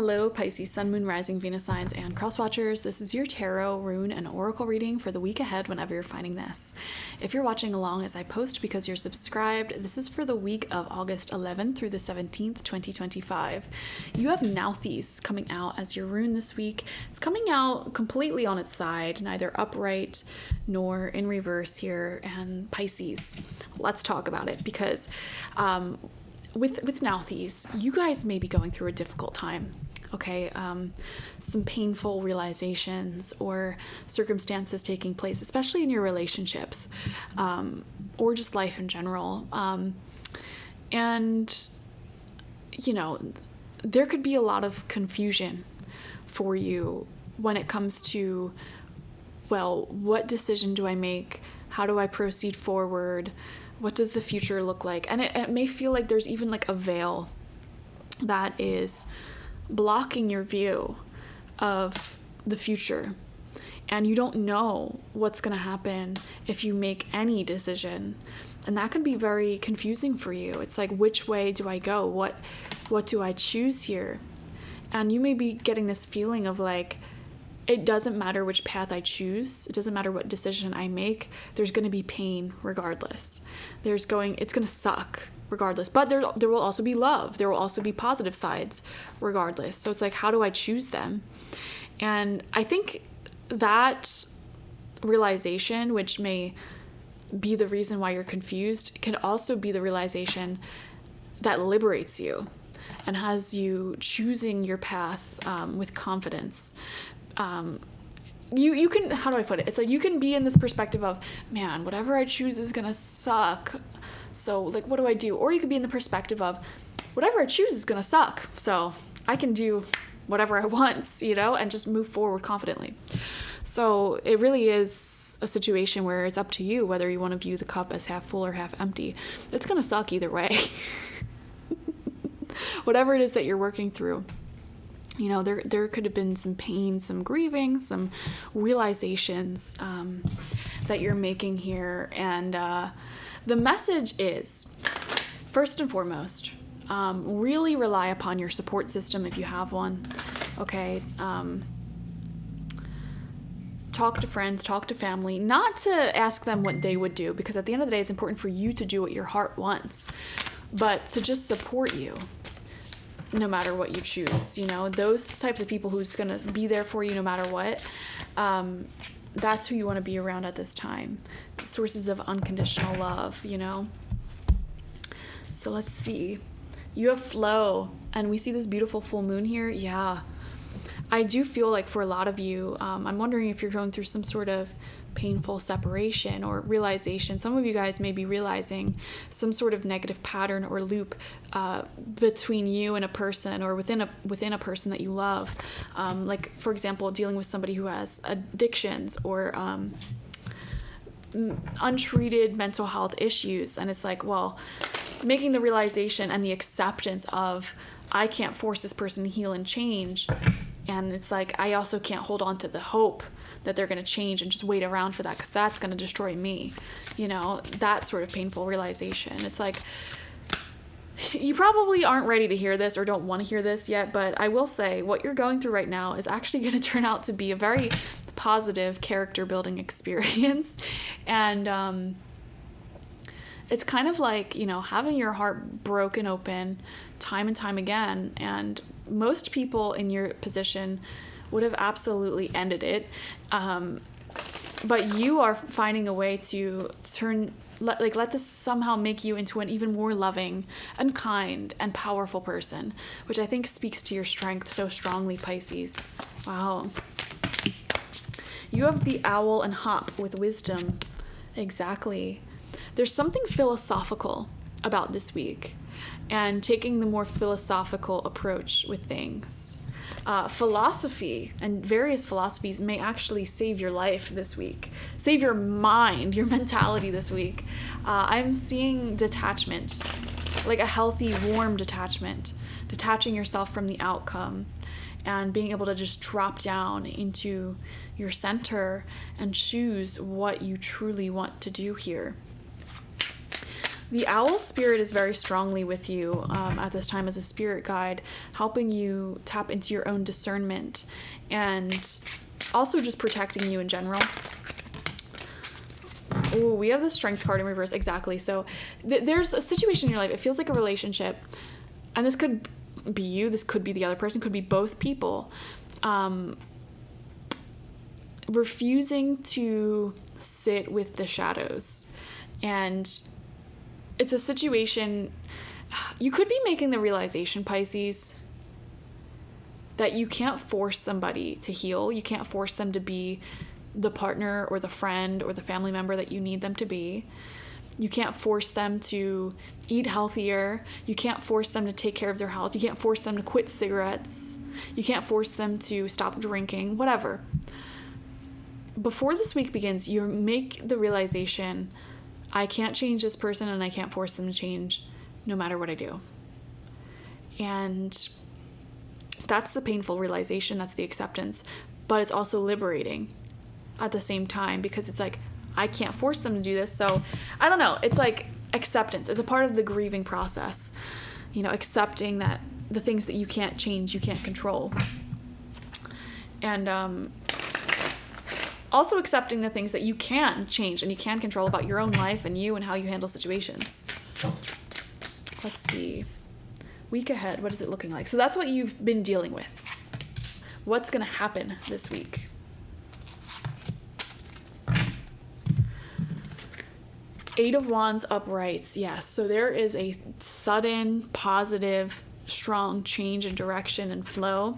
Hello, Pisces, Sun, Moon, Rising, Venus signs, and cross watchers. This is your tarot, rune, and oracle reading for the week ahead whenever you're finding this. If you're watching along as I post because you're subscribed, this is for the week of August 11th through the 17th, 2025. You have Nauthiz coming out as your rune this week. It's coming out completely on its side, neither upright nor in reverse here, and Pisces. Let's talk about it because with Nauthiz, you guys may be going through a difficult time. Okay, some painful realizations or circumstances taking place, especially in your relationships, or just life in general. And, you know, there could be a lot of confusion for you when it comes to, well, what decision do I make? How do I proceed forward? What does the future look like? And it may feel like there's even like a veil that is blocking your view of the future, and you don't know what's going to happen if you make any decision, and that can be very confusing for you. It's like, which way do I go? What do I choose here? And you may be getting this feeling of like, it doesn't matter which path I choose. It doesn't matter what decision I make. There's going to be pain regardless. It's going to suck regardless. But there will also be love. There will also be positive sides regardless. So it's like, how do I choose them? And I think that realization, which may be the reason why you're confused, can also be the realization that liberates you and has you choosing your path with confidence. You can, how do I put it? It's like you can be in this perspective of, man, whatever I choose is gonna suck. So like, what do I do? Or you could be in the perspective of, whatever I choose is gonna suck. So I can do whatever I want, and just move forward confidently. So it really is a situation where it's up to you whether you want to view the cup as half full or half empty. It's gonna suck either way. Whatever it is that you're working through. There could have been some pain, some grieving, some realizations that you're making here. And the message is, first and foremost, really rely upon your support system if you have one. Okay. Talk to friends, talk to family, not to ask them what they would do, because at the end of the day, it's important for you to do what your heart wants, but to just support you. No matter what you choose, those types of people who's going to be there for you no matter what, that's who you want to be around at this time. Sources of unconditional love, So let's see. You have flow, and we see this beautiful full moon here. Yeah. I do feel like for a lot of you, I'm wondering if you're going through some sort of painful separation or realization. Some of you guys may be realizing some sort of negative pattern or loop between you and a person, or within a person that you love. Like, for example, dealing with somebody who has addictions or untreated mental health issues. And it's like, well, making the realization and the acceptance of, I can't force this person to heal and change. And it's like, I also can't hold on to the hope that they're going to change and just wait around for that, because that's going to destroy me. That sort of painful realization. It's like, you probably aren't ready to hear this or don't want to hear this yet, but I will say what you're going through right now is actually going to turn out to be a very positive character building experience. And it's kind of like, having your heart broken open time and time again. And most people in your position would have absolutely ended it. But you are finding a way to let this somehow make you into an even more loving and kind and powerful person, which I think speaks to your strength so strongly, Pisces. Wow. You have the owl and hop with wisdom. Exactly. There's something philosophical about this week and taking the more philosophical approach with things. Philosophy and various philosophies may actually save your life this week, save your mind, your mentality this week. I'm seeing detachment, like a healthy, warm detachment, detaching yourself from the outcome and being able to just drop down into your center and choose what you truly want to do here. The owl spirit is very strongly with you at this time as a spirit guide, helping you tap into your own discernment and also just protecting you in general. Oh, we have the Strength card in reverse. Exactly. So there's a situation in your life. It feels like a relationship. And this could be you. This could be the other person. Could be both people. Refusing to sit with the shadows. And it's a situation, you could be making the realization, Pisces, that you can't force somebody to heal. You can't force them to be the partner or the friend or the family member that you need them to be. You can't force them to eat healthier. You can't force them to take care of their health. You can't force them to quit cigarettes. You can't force them to stop drinking, whatever. Before this week begins, you make the realization, I can't change this person and I can't force them to change no matter what I do. And that's the painful realization, that's the acceptance, but it's also liberating at the same time, because it's like, I can't force them to do this. So I don't know, it's like acceptance. It's a part of the grieving process, you know, accepting that the things that you can't change, you can't control. And also accepting the things that you can change and you can control about your own life and you and how you handle situations. Let's see. Week ahead, what is it looking like? So that's what you've been dealing with. What's going to happen this week? Eight of Wands uprights, yes. So there is a sudden, positive, strong change in direction and flow.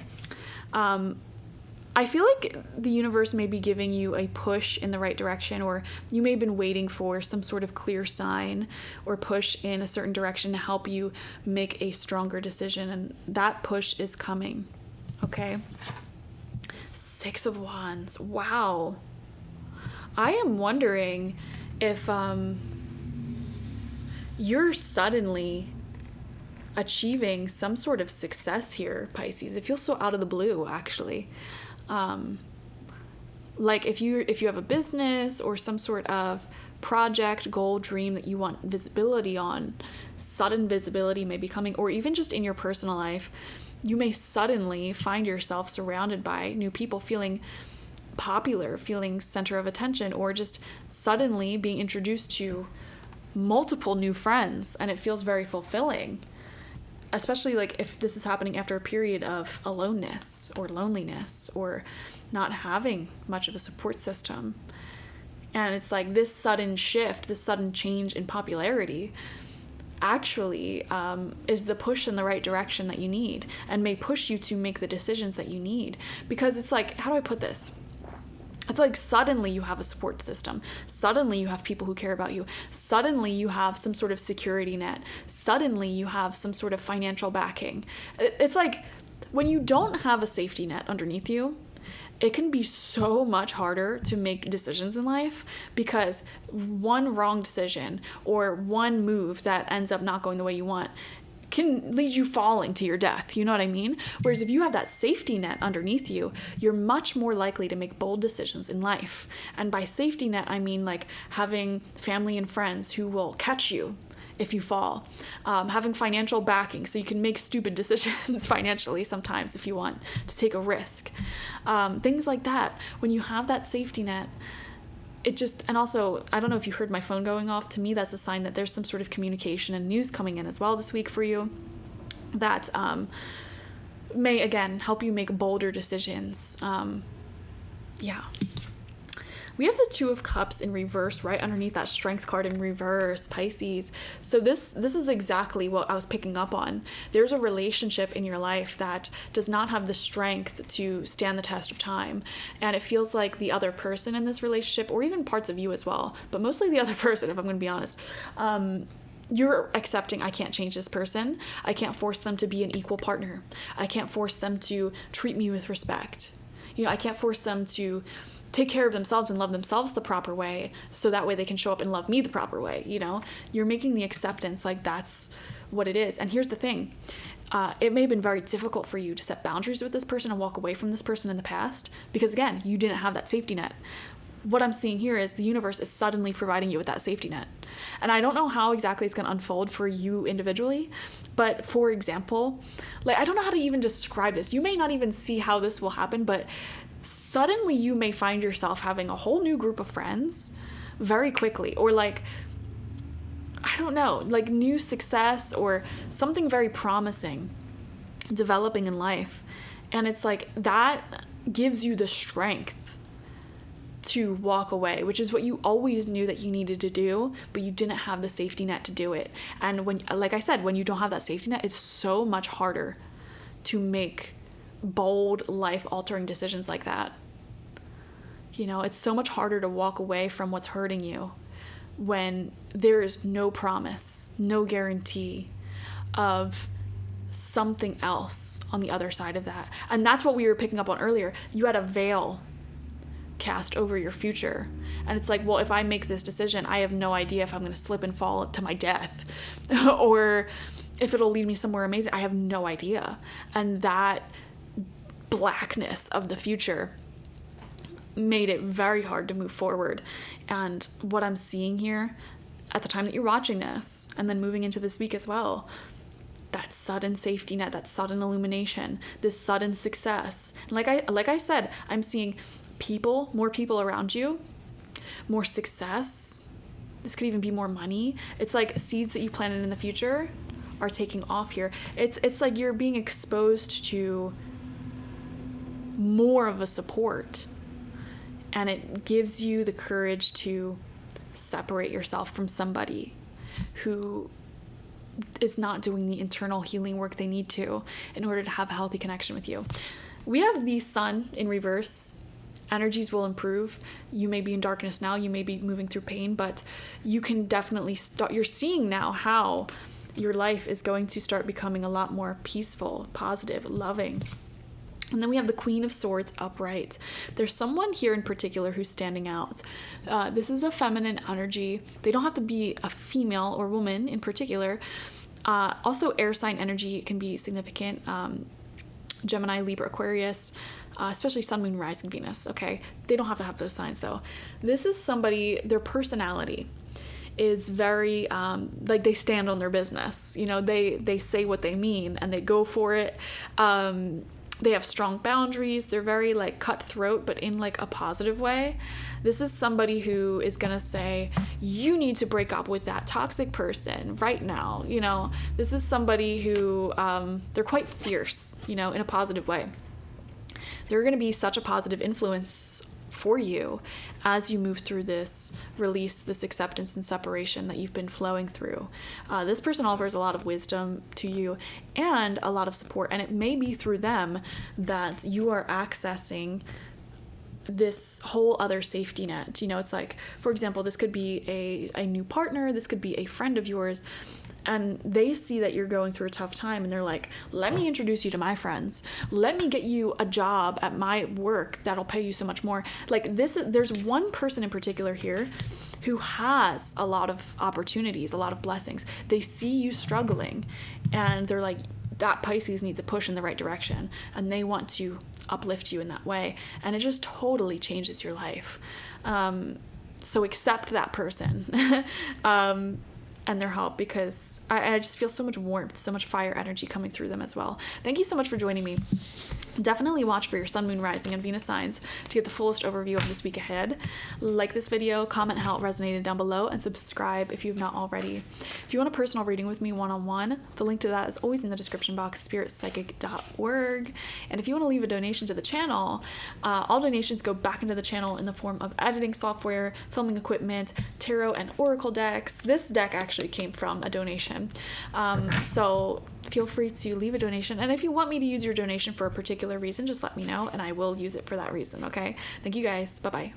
I feel like the universe may be giving you a push in the right direction, or you may have been waiting for some sort of clear sign or push in a certain direction to help you make a stronger decision, and that push is coming, okay? Six of Wands, wow. I am wondering if you're suddenly achieving some sort of success here, Pisces. It feels so out of the blue, actually. Like if you have a business or some sort of project, goal, dream that you want visibility on, sudden visibility may be coming, or even just in your personal life, you may suddenly find yourself surrounded by new people, feeling popular, feeling center of attention, or just suddenly being introduced to multiple new friends, and it feels very fulfilling. Especially like if this is happening after a period of aloneness or loneliness or not having much of a support system. And it's like this sudden shift, this sudden change in popularity actually is the push in the right direction that you need, and may push you to make the decisions that you need. Because it's like, how do I put this? It's like suddenly you have a support system. Suddenly you have people who care about you. Suddenly you have some sort of security net. Suddenly you have some sort of financial backing. It's like when you don't have a safety net underneath you, it can be so much harder to make decisions in life, because one wrong decision or one move that ends up not going the way you want can lead you falling to your death. You know what I mean? Whereas if you have that safety net underneath you, you're much more likely to make bold decisions in life. And by safety net, I mean like having family and friends who will catch you if you fall, having financial backing so you can make stupid decisions financially sometimes if you want to take a risk. Things like that. When you have that safety net, it just, and also, I don't know if you heard my phone going off. To me, that's a sign that there's some sort of communication and news coming in as well this week for you that may, again, help you make bolder decisions. Yeah. We have the Two of Cups in reverse right underneath that Strength card in reverse, Pisces. So this is exactly what I was picking up on. There's a relationship in your life that does not have the strength to stand the test of time. And it feels like the other person in this relationship, or even parts of you as well, but mostly the other person, if I'm going to be honest, you're accepting, I can't change this person. I can't force them to be an equal partner. I can't force them to treat me with respect. You know, I can't force them to take care of themselves and love themselves the proper way, so that way they can show up and love me the proper way. You know, you're making the acceptance like that's what it is. And here's the thing. It may have been very difficult for you to set boundaries with this person and walk away from this person in the past, because again, you didn't have that safety net. what I'm seeing here is the universe is suddenly providing you with that safety net. And I don't know how exactly it's going to unfold for you individually, but for example, like, I don't know how to even describe this. You may not even see how this will happen, but suddenly you may find yourself having a whole new group of friends very quickly, or like, I don't know, like new success or something very promising developing in life. And it's like, that gives you the strength to walk away, which is what you always knew that you needed to do, but you didn't have the safety net to do it. And when, like I said, when you don't have that safety net, it's so much harder to make bold, life-altering decisions like that. You know, it's so much harder to walk away from what's hurting you when there is no promise, no guarantee of something else on the other side of that. And that's what we were picking up on earlier. You had a veil cast over your future, and it's like, well, if I make this decision, I have no idea if I'm going to slip and fall to my death or if it'll lead me somewhere amazing. I have no idea. And that blackness of the future made it very hard to move forward. And what I'm seeing here at the time that you're watching this, and then moving into this week as well, that sudden safety net, that sudden illumination, this sudden success. Like I said, I'm seeing more people around you, more success. This could even be more money. It's like seeds that you planted in the future are taking off here. It's like you're being exposed to more of a support, and it gives you the courage to separate yourself from somebody who is not doing the internal healing work they need to in order to have a healthy connection with you. We have the sun in reverse. Energies will improve. You may be in darkness now, you may be moving through pain, but you can definitely start, you're seeing now how your life is going to start becoming a lot more peaceful, positive, loving. And then we have the Queen of Swords upright. There's someone here in particular who's standing out. This is a feminine energy. They don't have to be a female or woman in particular. Also, air sign energy can be significant. Gemini, Libra, Aquarius, especially Sun, Moon, Rising, Venus, okay? They don't have to have those signs, though. This is somebody, their personality is very, like, they stand on their business. You know, they say what they mean, and they go for it. They have strong boundaries. They're very, like, cutthroat, but in, like, a positive way. This is somebody who is going to say, you need to break up with that toxic person right now. You know, this is somebody who, they're quite fierce, you know, in a positive way. They're going to be such a positive influence for you as you move through this release, this acceptance and separation that you've been flowing through. This person offers a lot of wisdom to you and a lot of support, and it may be through them that you are accessing this whole other safety net. You know, it's like, for example, this could be a new partner, this could be a friend of yours, and they see that you're going through a tough time, and they're like, let me introduce you to my friends. Let me get you a job at my work that'll pay you so much more. Like this, there's one person in particular here who has a lot of opportunities, a lot of blessings. They see you struggling, and they're like, that Pisces needs a push in the right direction, and they want to uplift you in that way, and it just totally changes your life. So accept that person and their help, because I just feel so much warmth, so much fire energy coming through them as well. Thank you so much for joining me. Definitely watch for your Sun, Moon, Rising, and Venus signs to get the fullest overview of this week ahead. Like this video, comment how it resonated down below, and subscribe if you've not already. If you want a personal reading with me one-on-one, the link to that is always in the description box, spiritpsychic.org. And if you want to leave a donation to the channel, all donations go back into the channel in the form of editing software, filming equipment, tarot and oracle decks. This deck actually came from a donation. So feel free to leave a donation. And if you want me to use your donation for a particular reason, just let me know and I will use it for that reason, okay? Thank you guys. Bye-bye.